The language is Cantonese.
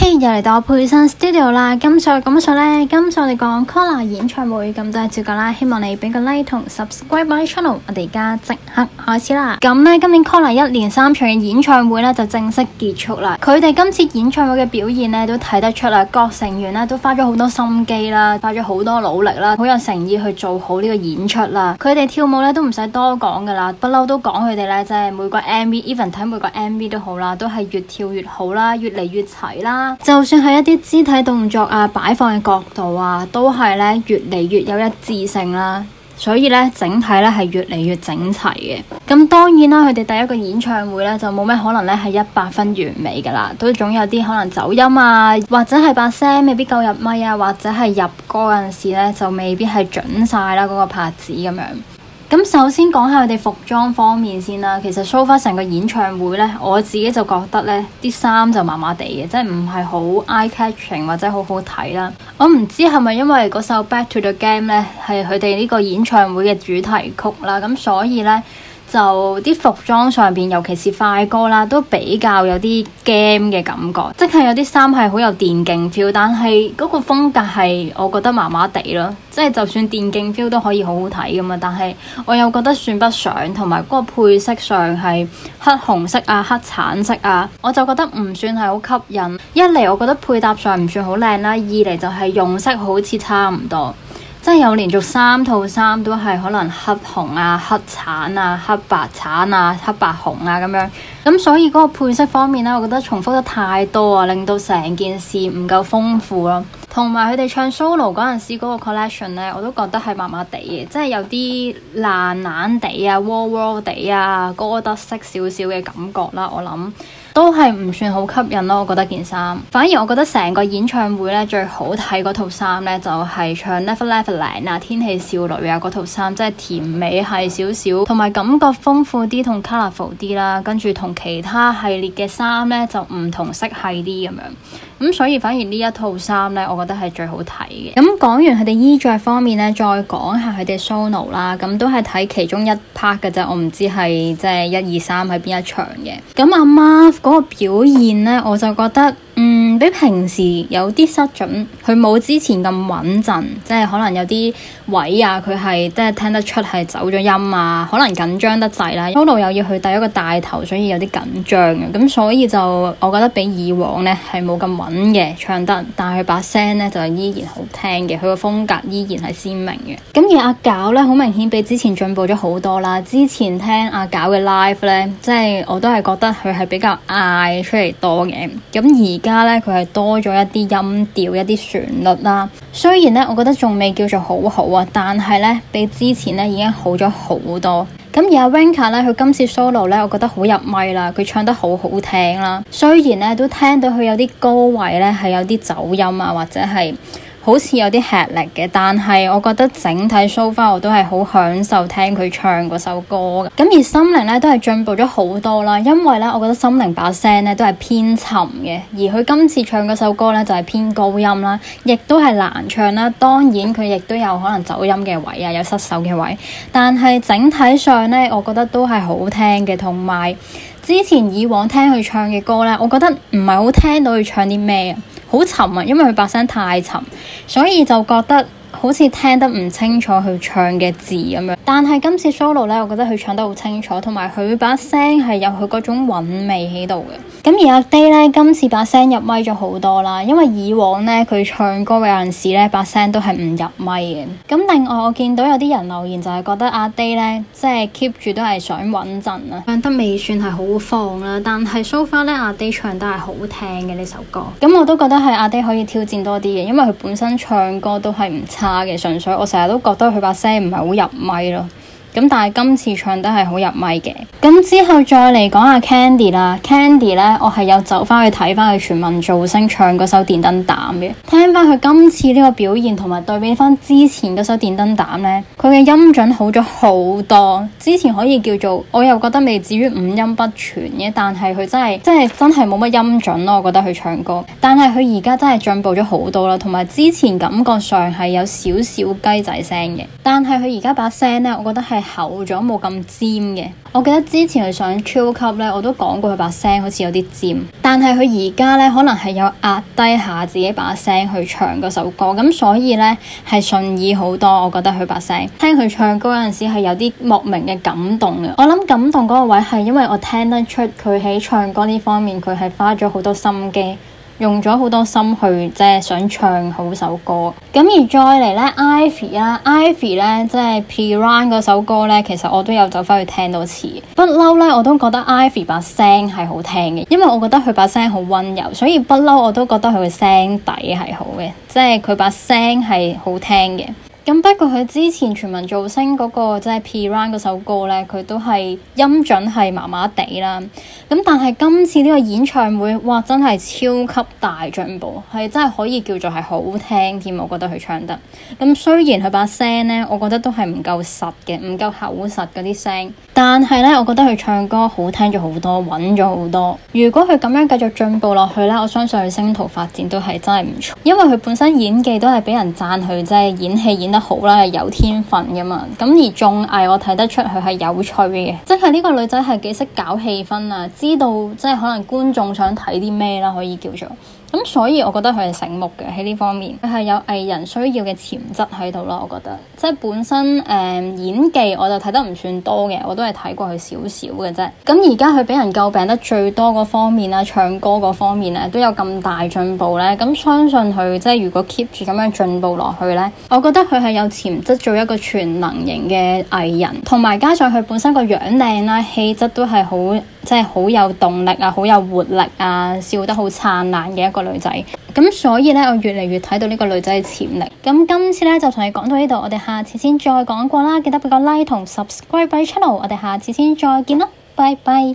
嘿，又嚟到我佩珊 Studio 啦。今集我哋講 COLLAR 演唱會，咁都係照舊啦。希望你俾個 like 同 subscribe 我啲 channel。我哋而家即刻開始啦。咁呢，今年 COLLAR 一連3場嘅演唱會呢就正式結束啦。佢哋今次演唱會嘅表現呢都睇得出啦，各成員呢都花咗好多心機啦，花咗好多努力啦，好有誠意去做好呢個演出啦。佢哋跳舞呢都唔使多講噶啦，不嬲都講佢哋呢，即係每個 MV，even 睇每個 MV 都好啦，都係越跳越好啦，越嚟越齊啦。就算係一啲肢體動作啊、擺放嘅角度啊，都係咧越嚟越有一致性啦。所以咧，整體咧係越嚟越整齊嘅。咁當然啦，佢哋第一個演唱會咧就冇咩可能咧係100分完美噶啦，都總有啲可能走音啊，或者係把聲未必夠入咪啊，或者係入歌嗰陣時咧就未必係準晒啦嗰個拍子咁樣。咁首先講下佢哋服裝方面先啦。其實 so far 成個演唱會呢，我自己就覺得呢啲衫就麻麻地嘅，即係唔係好 eye catching 或者好好睇啦。我唔知係咪因為嗰首 Back to the Game 呢係佢哋呢個演唱會嘅主題曲啦，咁所以呢，就啲服裝上邊，尤其是快歌啦，都比較有啲 game 嘅感覺，即係有啲衫係好有電競 feel，但係嗰個風格係我覺得麻麻地咯。即係就算電競 feel 都可以好好睇噶嘛，但係我又覺得算不上，同埋嗰個配色上係黑紅色啊、黑橙色啊，我就覺得唔算係好吸引。一嚟我覺得配搭上唔算好靚啦，二嚟就係用色好似差唔多。即係有連續3套衫都係可能黑紅啊、黑橙啊、黑白橙啊、黑白紅啊咁樣，咁所以嗰個配色方面呢，我覺得重複得太多啊，令到成件事唔夠豐富咯。同埋佢哋唱 solo 嗰陣時嗰個 collection 呢，我都覺得係麻麻地嘅，即係有啲爛爛地啊、窩地啊、歌德式少少嘅感覺啦，我諗。都係唔算好吸引咯，我覺得件衫。反而我覺得成個演唱會咧最好睇嗰套衫咧，就係唱 Never Neverland 啊、天氣少女啊嗰套衫，即係甜美係少少，同埋感覺豐富啲同 colourful 啲啦。跟住同其他系列嘅衫咧就唔同色系啲咁樣。咁所以反而呢一套衫咧，我覺得係最好睇嘅。咁講完佢哋衣着方面咧，再講下佢哋 solo 啦。咁都係睇其中一 part 嘅啫，我唔知係即係1、2、3喺邊一場嘅。咁阿 Marv 嗰個表現咧，我就覺得比平時有啲失準，佢冇之前咁穩陣，即係可能有啲位啊，佢係即係聽得出係走咗音啊，可能緊張得滯啦。solo 又要去第一個大頭，所以有啲緊張嘅，咁所以就我覺得比以往咧係冇咁穩嘅唱得，但係佢把聲咧就依然好聽嘅，佢個風格依然係鮮明嘅。咁而阿搞咧，好明顯比之前進步咗好多啦。之前聽阿搞嘅 live 咧，即係我都係覺得佢係比較嗌出嚟多嘅，咁而家咧佢係多咗一啲音調、一啲旋律啦。雖然咧我覺得仲未叫做好好啊，但係咧比之前咧已經好咗好多。咁而阿 Wenka 咧，佢今次 solo 咧，我覺得好入咪啦，佢唱得好好聽啦。雖然咧都聽到佢有啲高位咧係有啲走音啊，或者係好似有啲吃力嘅，但係我覺得整體 so far 我都係好享受聽佢唱嗰首歌嘅。咁而心靈咧都係進步咗好多啦，因為咧我覺得心靈把聲咧都係偏沉嘅，而佢今次唱嗰首歌咧就係偏高音啦，亦都係難唱啦。當然佢亦都有可能走音嘅位啊，有失手嘅位，但係整體上咧我覺得都係好聽嘅。同埋之前以往聽佢唱嘅歌咧，我覺得唔係好聽到佢唱啲咩啊，好沉啊，因為佢把聲太沉，所以就覺得好似聽得唔清楚佢唱嘅字咁樣。但係今次 solo 咧，我覺得佢唱得好清楚，同埋佢把聲係有佢嗰種韻味喺度嘅。咁而阿 Day 咧，今次把聲入咪咗好多啦，因為以往咧佢唱歌嘅有陣時咧把聲都係唔入咪嘅。咁另外我見到有啲人留言就係覺得阿 Day 咧即係 keep 住都係想穩陣啊，唱得未算係好放啦，但係 so far 咧阿 Day 唱得係好聽嘅呢首歌。咁我都覺得係阿 Day 可以挑戰多啲嘅，因為佢本身唱歌都係唔差嘅，純粹我成日都覺得佢把聲唔係好入咪咯。咁但係今次唱得係好入咪嘅。咁之後再嚟講下 Candy 啦。Candy 咧，我係有走翻去睇翻佢全民造星唱嗰首電燈膽嘅，聽翻佢今次呢個表現同埋對比翻之前嗰首電燈膽咧，佢嘅音準好咗好多。之前可以叫做我又覺得未至於五音不全嘅，但係佢真係冇乜音準咯。我覺得佢唱歌，但係佢而家真係進步咗好多啦，同埋之前感覺上係有少少雞仔聲嘅，但係佢而家把聲咧，我覺得係厚咗，冇咁尖嘅。我記得之前佢上超級咧，我都講過佢把聲好似有啲尖，但係佢而家咧可能係有壓低下自己把聲去唱嗰首歌，咁所以咧係順耳好多。我覺得佢把聲聽佢唱歌嗰陣時係有啲莫名嘅感動嘅。我諗感動嗰個位係因為我聽得出佢喺唱歌呢方面佢係花咗好多心機，用咗好多心去即係想唱好首歌。咁而再嚟咧 Ivy 啦 ，Ivy 咧即係 P-Run 嗰首歌咧，其實我都有走翻去聽多次。不嬲咧，我都覺得 Ivy 把聲係好聽嘅，因為我覺得佢把聲好溫柔，所以不嬲我都覺得佢嘅聲底係好嘅，即係佢把聲係好聽嘅。咁不過佢之前全民造星嗰個即係 P-Run 嗰首歌咧，佢都係音準係麻麻地啦。咁但係今次呢個演唱會，哇真係超級大進步，係真係可以叫做係好聽添。我覺得佢唱得咁，雖然佢把聲咧，我覺得都係唔夠實嘅，唔夠厚實嗰啲聲，但係咧，我覺得佢唱歌好聽咗好多，穩咗好多。如果佢咁樣繼續進步落去咧，我相信佢星途發展都係真係唔錯，因為佢本身演技都係俾人讚佢即係演戲演得好啦，有天分噶嘛。咁而綜藝我睇得出佢係有趣嘅，即係呢個女仔係幾識搞氣氛啊，知道即係可能觀眾想睇啲咩啦，可以叫做咁，所以我覺得佢係醒目嘅喺呢方面，佢係有藝人需要嘅潛質喺度咯。我覺得即係本身演技我就睇得唔算多嘅，我都係睇過佢少少嘅啫。咁而家佢俾人詬病得最多嗰方面啦，唱歌嗰方面咧都有咁大進步咧，咁相信佢即係如果 keep 住咁樣進步落去咧，我覺得佢係有潛質做一個全能型嘅藝人，同埋加上佢本身個樣靚啦，氣質都係好即係好有動力啊，好有活力啊，笑得好燦爛嘅一個女仔。咁所以咧，我越嚟越睇到呢個女仔嘅潛力。咁今次咧就同你講到呢度，我哋下次先再講過啦。記得俾個 like 同 subscribe channel，我哋下次先再見啦，拜拜。